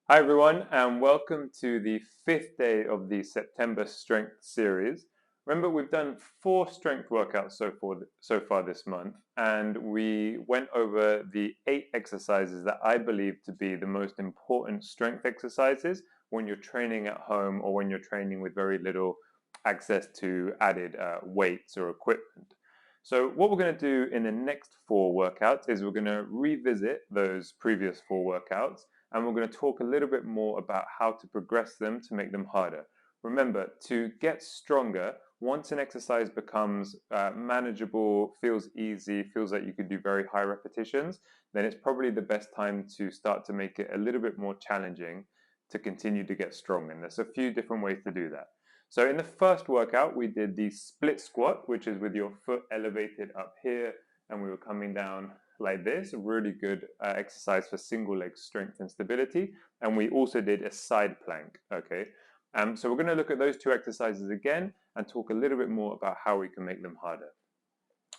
Hi everyone, and welcome to the fifth day of the September Strength series. Remember, we've done 4 strength workouts so far this month, and we went over the 8 exercises that I believe to be the most important strength exercises when you're training at home or when you're training with very little access to added weights or equipment. So what we're going to do in the next 4 workouts is we're going to revisit those previous 4 workouts, and we're going to talk a little bit more about how to progress them to make them harder. Remember, to get stronger, once an exercise becomes manageable, feels easy, feels like you could do very high repetitions, then it's probably the best time to start to make it a little bit more challenging to continue to get strong. And there's a few different ways to do that. So in the first workout, we did the split squat, which is with your foot elevated up here, and we were coming down like this. A really good exercise for single leg strength and stability. And we also did a side plank, okay? So we're going to look at those 2 exercises again and talk a little bit more about how we can make them harder.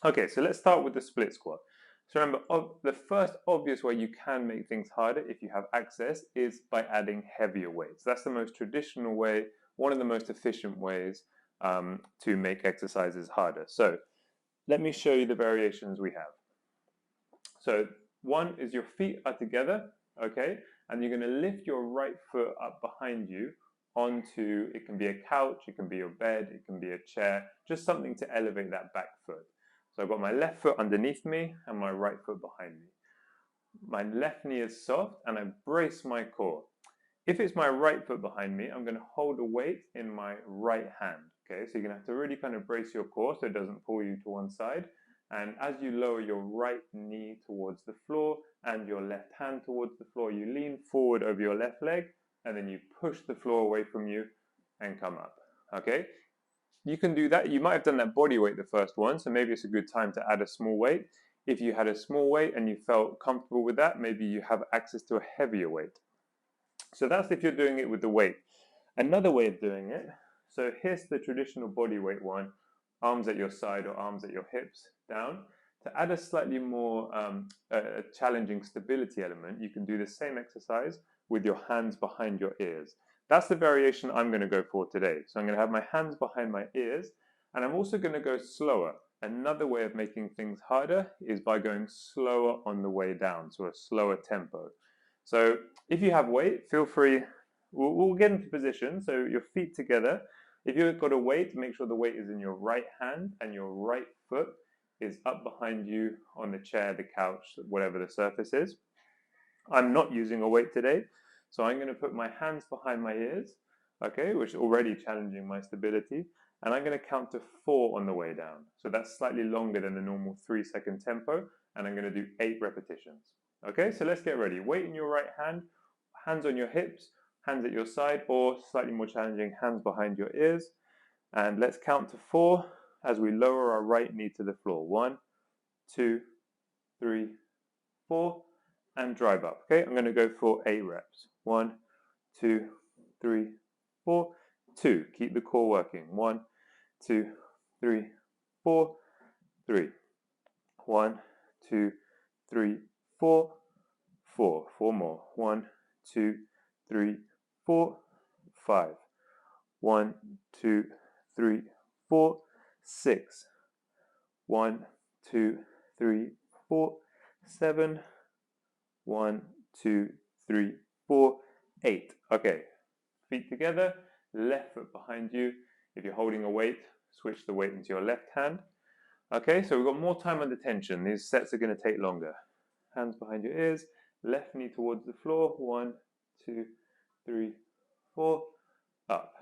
Okay, so let's start with the split squat. So remember, the first obvious way you can make things harder if you have access is by adding heavier weights. That's the most traditional way, one of the most efficient ways to make exercises harder. So let me show you the variations we have. So one is your feet are together, okay? And you're going to lift your right foot up behind you onto, it can be a couch, it can be your bed, it can be a chair, just something to elevate that back foot. So I've got my left foot underneath me and my right foot behind me. My left knee is soft and I brace my core. If it's my right foot behind me, I'm going to hold a weight in my right hand. Okay, so you're going to have to really kind of brace your core so it doesn't pull you to one side. And as you lower your right knee towards the floor and your left hand towards the floor, you lean forward over your left leg and then you push the floor away from you and come up. Okay, you can do that. You might have done that body weight the first one, so maybe it's a good time to add a small weight. If you had a small weight and you felt comfortable with that, maybe you have access to a heavier weight. So that's if you're doing it with the weight. Another way of doing it, so here's the traditional body weight one, arms at your side or arms at your hips down. To add a slightly more challenging stability element, you can do the same exercise with your hands behind your ears. That's the variation I'm going to go for today. So I'm going to have my hands behind my ears, and I'm also going to go slower. Another way of making things harder is by going slower on the way down, so a slower tempo. So if you have weight, feel free, we'll get into position, so your feet together. If you've got a weight, make sure the weight is in your right hand and your right foot is up behind you on the chair, the couch, whatever the surface is. I'm not using a weight today, so I'm going to put my hands behind my ears, okay, which is already challenging my stability, and I'm going to count to 4 on the way down. So that's slightly longer than the normal 3-second tempo, and I'm going to do 8 repetitions. Okay, so let's get ready. Weight in your right hand, hands on your hips, hands at your side, or slightly more challenging, hands behind your ears. And let's count to 4 as we lower our right knee to the floor. 1, 2, 3, 4, and drive up. Okay, I'm going to go for 8 reps. 1, 2, 3, 4, 2. Keep the core working. 1, 2, 3, 4, 3. 1, 2, 3, 4, 4. 4 more. 1, 2, 3, 4, 5. 1, 2, 3, 4, 6. 1, 2, 3, 4, 7. 1, 2, 3, 4, 8. Okay, feet together, left foot behind you. If you're holding a weight, switch the weight into your left hand. Okay, so we've got more time under tension. These sets are going to take longer. Hands behind your ears, left knee towards the floor. 1, 2, 3, 4, up.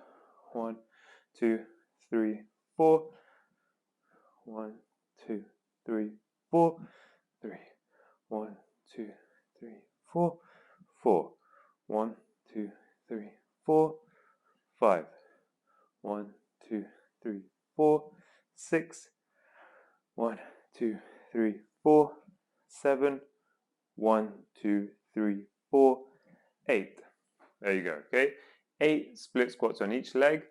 1, 2, 3, 4. 1, 2, 3, 4, 3. 1, 2, 3, 4, 4. 1, 2, 3, 4, 5. 1, 2, 3, 4, 6. 1, 2, 3, 4, 7. 1, 2, 3, 4, 8. There you go, okay? 8 split squats on each leg.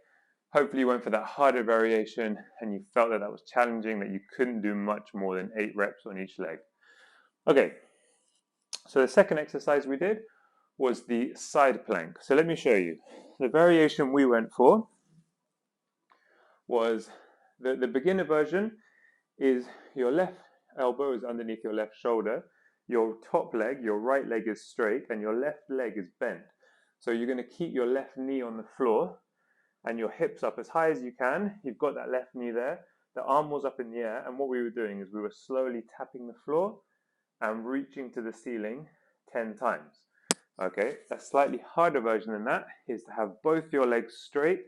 Hopefully you went for that harder variation and you felt that that was challenging, that you couldn't do much more than 8 reps on each leg. Okay, so the second exercise we did was the side plank. So let me show you. The variation we went for was the beginner version is your left elbow is underneath your left shoulder, your top leg, your right leg is straight, and your left leg is bent. So you're going to keep your left knee on the floor and your hips up as high as you can. You've got that left knee there. The arm was up in the air, and what we were doing is we were slowly tapping the floor and reaching to the ceiling 10 times. Okay, a slightly harder version than that is to have both your legs straight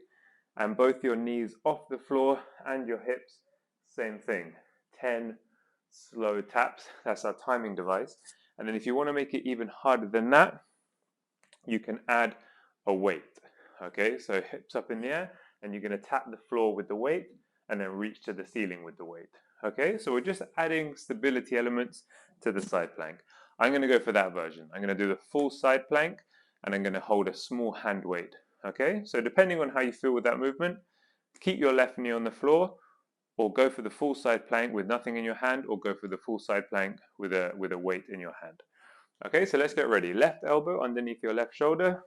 and both your knees off the floor and your hips, same thing, 10 slow taps. That's our timing device. And then if you want to make it even harder than that, you can add a weight. Okay, so hips up in the air, and you're going to tap the floor with the weight and then reach to the ceiling with the weight. Okay, so we're just adding stability elements to the side plank. I'm going to go for that version. I'm going to do the full side plank, and I'm going to hold a small hand weight. Okay, so depending on how you feel with that movement, keep your left knee on the floor, or go for the full side plank with nothing in your hand, or go for the full side plank with a weight in your hand. Okay, so let's get ready. Left elbow underneath your left shoulder.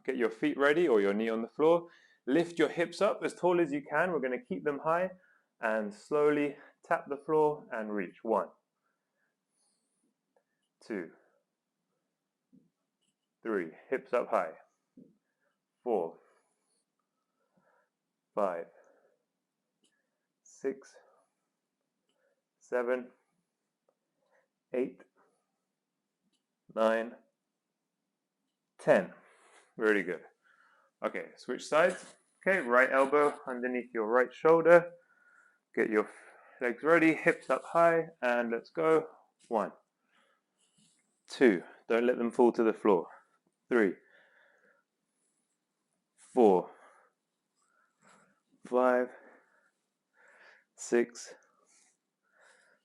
Get your feet ready or your knee on the floor. Lift your hips up as tall as you can. We're going to keep them high and slowly tap the floor and reach. 1, 2, 3. Hips up high. 4, 5, 6, 7, 8, 9, 10. Really good. Okay, switch sides. Okay, right elbow underneath your right shoulder. Get your legs ready, hips up high, and let's go. 1, 2. Don't let them fall to the floor. 3, 4, 5, 6,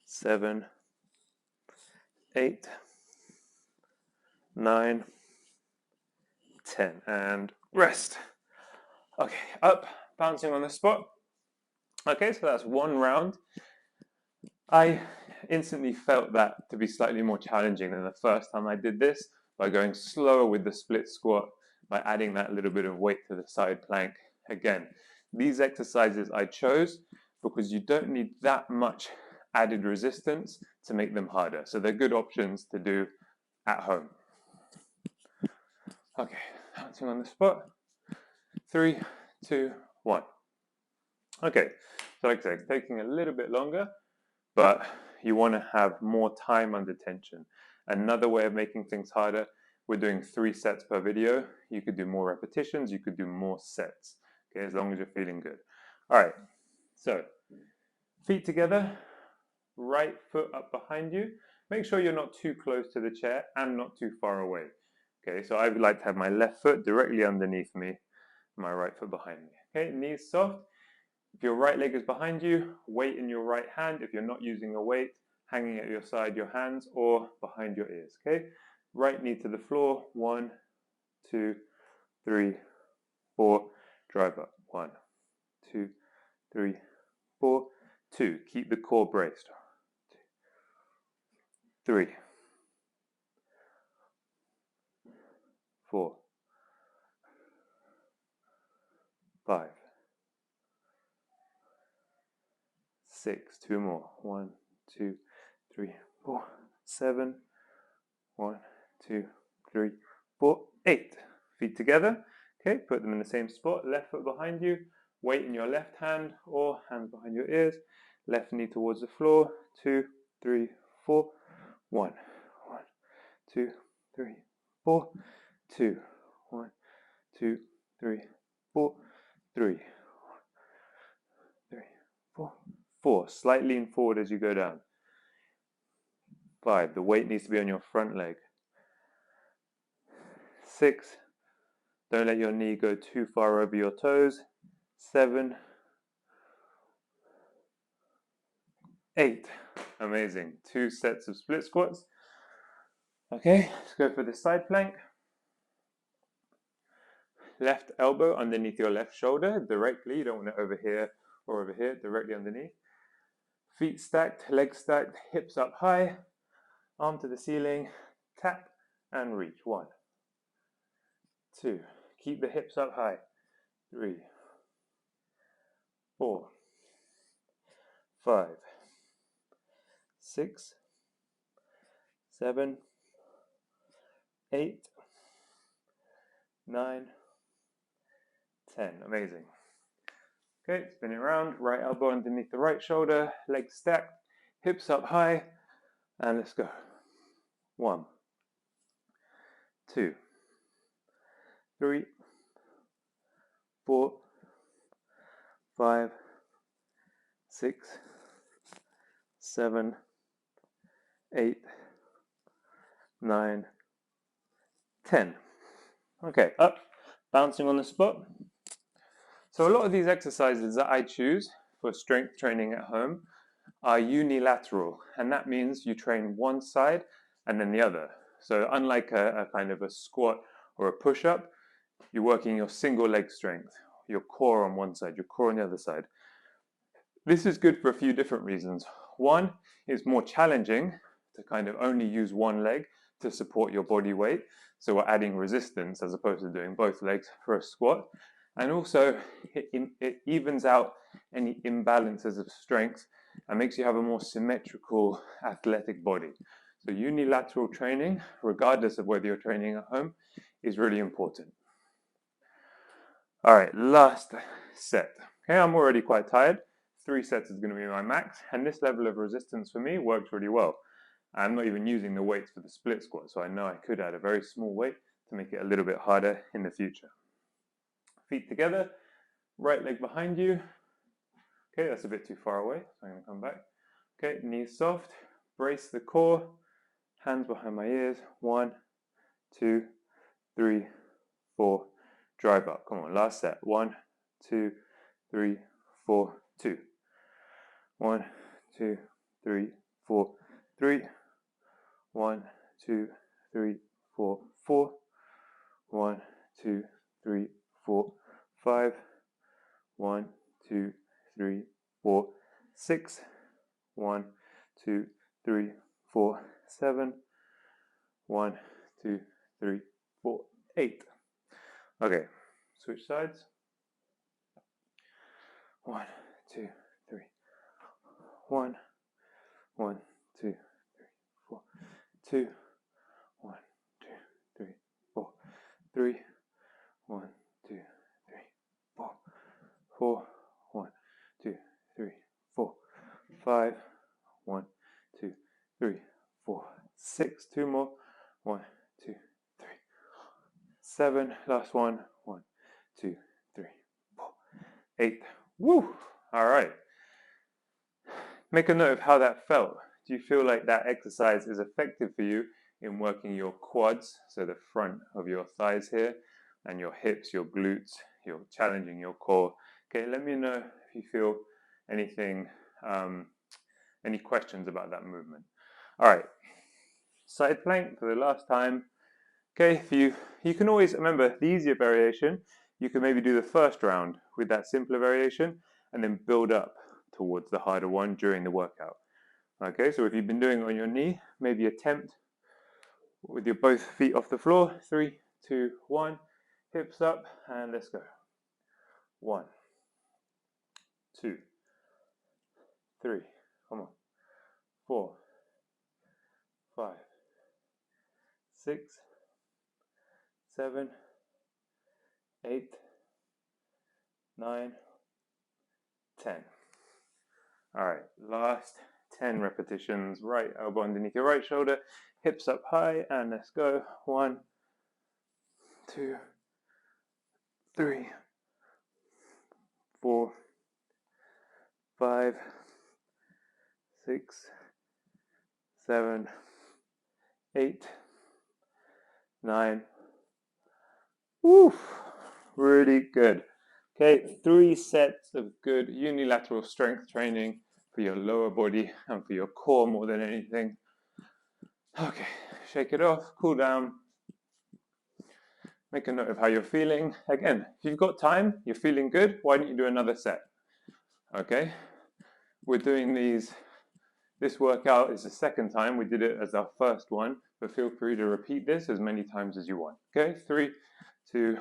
7, 8, 9, 10, and rest. Okay, up, bouncing on the spot. Okay, so that's one round. I instantly felt that to be slightly more challenging than the first time I did this, by going slower with the split squat, by adding that little bit of weight to the side plank. Again, these exercises I chose because you don't need that much added resistance to make them harder. So they're good options to do at home. Okay, bouncing on the spot. 3, 2, 1. Okay, so like I said, it's taking a little bit longer, but you want to have more time under tension. Another way of making things harder, we're doing 3 sets per video. You could do more repetitions, you could do more sets, okay, as long as you're feeling good. All right, so feet together, right foot up behind you. Make sure you're not too close to the chair and not too far away. Okay, so I would like to have my left foot directly underneath me, my right foot behind me. Okay, knees soft. If your right leg is behind you, weight in your right hand. If you're not using a weight, hanging at your side, your hands, or behind your ears. Okay, right knee to the floor. 1, 2, 3, 4. Drive up. 1, 2, 3, 4. 2. Keep the core braced. 3, 4, 5, 6. 2 more. 1, 2, 3, 4, 7. 1, 2, 3, 4, 8. Feet together. Okay, put them in the same spot. Left foot behind you. Weight in your left hand or hands behind your ears. Left knee towards the floor. 2, 3, 4. 1, 1, 2, 3, 4. 2, 1, 2, 3, 4. 3, 3, 4. 4. Slight lean forward as you go down. 5. The weight needs to be on your front leg. 6. Don't let your knee go too far over your toes. 7. 8. Amazing. 2 sets of split squats. Okay, let's go for the side plank. Left elbow underneath your left shoulder directly. You don't want it over here or over here, directly underneath. Feet stacked, legs stacked, hips up high, arm to the ceiling, tap and reach. 1, 2. Keep the hips up high. 3, 4, 5, 6, 7, 8, 9, 10. Amazing. Okay, spin it around. Right elbow underneath the right shoulder, legs stacked, hips up high, and let's go. 1, 2, 3, 4, 5, 6, 7, 8, 9, 10. Okay, up, bouncing on the spot. So a lot of these exercises that I choose for strength training at home are unilateral, and that means you train one side and then the other. So unlike a kind of a squat or a push-up, you're working your single leg strength, your core on one side, your core on the other side. This is good for a few different reasons. One, it's more challenging to kind of only use one leg to support your body weight. So we're adding resistance as opposed to doing both legs for a squat. And also it evens out any imbalances of strength and makes you have a more symmetrical athletic body. So unilateral training, regardless of whether you're training at home, is really important. All right, last set. Okay, I'm already quite tired. 3 sets is going to be my max, and this level of resistance for me works really well. I'm not even using the weights for the split squat, so I know I could add a very small weight to make it a little bit harder in the future. Feet together, right leg behind you. Okay, that's a bit too far away, so I'm going to come back. Okay, knees soft, brace the core, hands behind my ears. 1, 2, 3, 4, drive up. Come on, last set. 1, 2, 3, 4, 2. 1, 2, 3, 4, 3. 1, 2, 3, 4, 4. 1, 2, 3, 4, 5. 1, 2, 3, 4, 6. 1, 2, 3, 4, 7. 1, 2, 3, 4, 8. Okay, switch sides. 1, 2, 3. 1, 1, 2, 3, 4. 2, 1, 2, 3, 4. 3, 1, 2, 3, 4. 4, 1, 2, 3, 4. 5, 1, 2, 3, 4. 6, 2 more. 1, 2, 3. 7, last one. 1, 2, 3, 4. 8. Woo! All right. Make a note of how that felt. Do you feel like that exercise is effective for you in working your quads, so the front of your thighs here, and your hips, your glutes, you're challenging your core? Okay, let me know if you feel anything, any questions about that movement. All right, side plank for the last time. Okay, you can always, remember, the easier variation, you can maybe do the first round with that simpler variation and then build up towards the harder one during the workout. Okay, so if you've been doing it on your knee, maybe attempt with your both feet off the floor. 3, 2, 1, hips up, and let's go. 1, 2, 3, come on. 4, 5, 6, 7, 8, 9, 10. All right, last 10 repetitions. Right elbow underneath your right shoulder, hips up high, and let's go. 1, 2, 3, 4, 5, 6, 7, 8, 9. Woo! Really good. Okay, 3 sets of good unilateral strength training for your lower body and for your core more than anything. Okay, shake it off, cool down. Make a note of how you're feeling. Again, if you've got time, you're feeling good, why don't you do another set? Okay, we're doing this workout is the second time. We did it as our first one, but feel free to repeat this as many times as you want. Okay, 3, 2,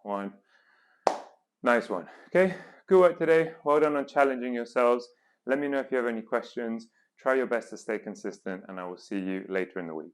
1. Nice one. Okay, good work today. Well done on challenging yourselves. Let me know if you have any questions. Try your best to stay consistent, and I will see you later in the week.